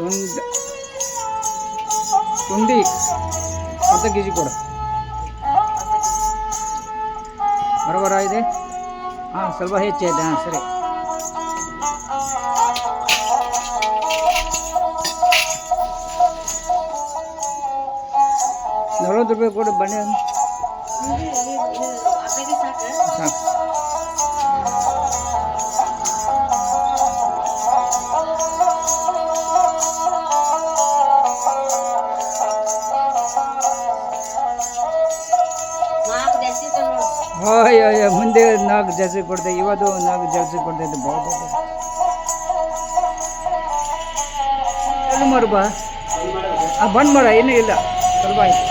ಒಂದು ತುಂಡಿ ಅರ್ಧ K G ಕೊಡು. ಬರೋಬರ ಇದೆ. ಹಾಂ, ಸ್ವಲ್ಪ ಹೆಚ್ಚೈತೆ. ಹಾಂ, ಸರಿ. ₹40 ಕೊಡು ಬನ್ನಿ. ಸಾಕು. ಅಯ್ಯೋ, ಮುಂದೆ 4 ಜಾಸ್ತಿ ಕೊಡ್ತೆ. ಇವತ್ತು 4 ಜಾಸ್ತಿ ಕೊಡ್ತೈತೆ. ಏನು ಮಾಡು ಬಾ. ಬಂದ್ ಮಾಡ. ಏನೂ ಇಲ್ಲ, ಸ್ವಲ್ಪ ಆಯ್ತು.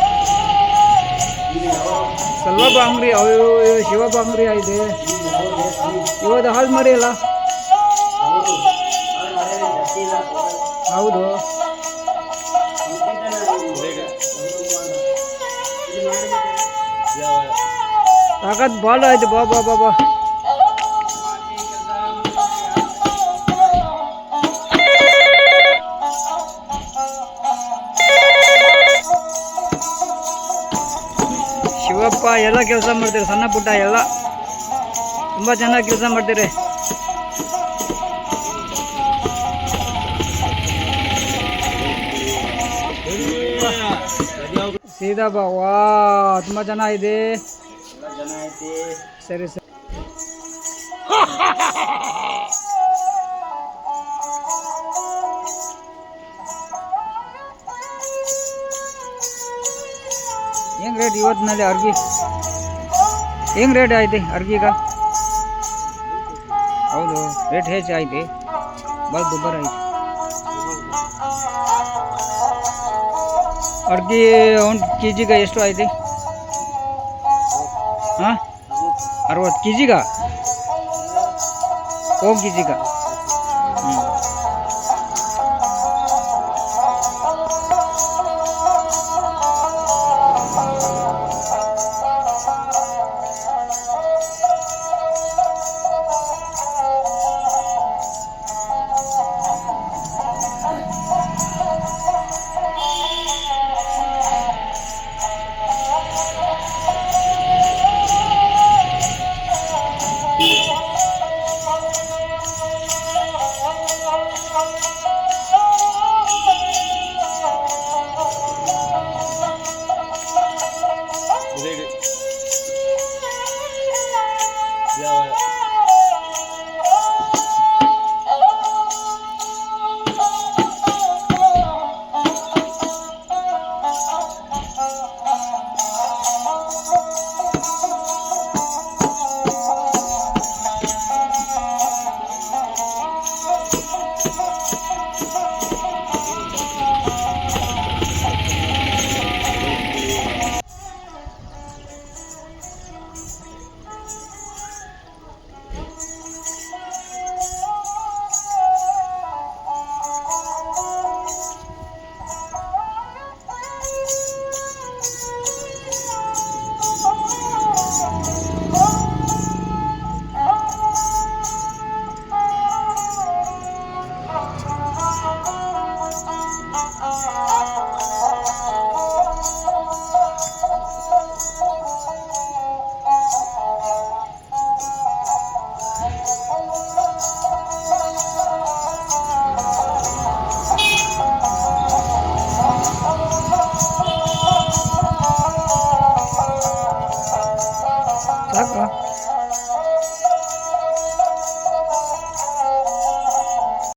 ಸ್ವಲ್ಪ ಅಂಗಡಿ ಅಯ್ಯೋ ಶಿವಪ್ಪ ಅಂಗಡಿ ಇದೆ. ಇವತ್ತು ಹಾಲು ಮರಿ ಅಲ್ಲ. ಹೌದು. ತಾಕತ್ ಭಾಳ ಆಯ್ತು. ಬಾ ಬಾ ಬಾ ಬಾ. ಶಿವಪ್ಪ ಎಲ್ಲ ಕೆಲಸ ಮಾಡ್ತೀರಿ, ಸಣ್ಣ ಪುಟ್ಟ ಎಲ್ಲ ತುಂಬ ಚೆನ್ನಾಗಿ ಕೆಲಸ ಮಾಡ್ತೀರಿ. ಸೀದಾ ಬಾ. ವಾ, ತುಂಬ ಚೆನ್ನಾಗಿದೆ. ಸರಿ ಸರಿ. ಹೆಂಗೆ ರೇಟ್ ಇವತ್ತಿನಲ್ಲಿ ಅರ್ಗಿ? ಹೆಂಗೆ ರೇಟ್ ಐತಿ ಅರ್ಗಿಗ? ಹೌದು, ರೇಟ್ ಹೆಚ್ಚು ಐತಿ. ಭಾಳ ದುಬ್ಬರ ಐತಿ ಅರ್ಗಿ. 1 ಕೆ ಜಿಗೆ ಎಷ್ಟು ಐತಿ? ಹಾಂ, 60 ಕೆ ಜಿಗ? 1 ಕೆ ಜಿಗ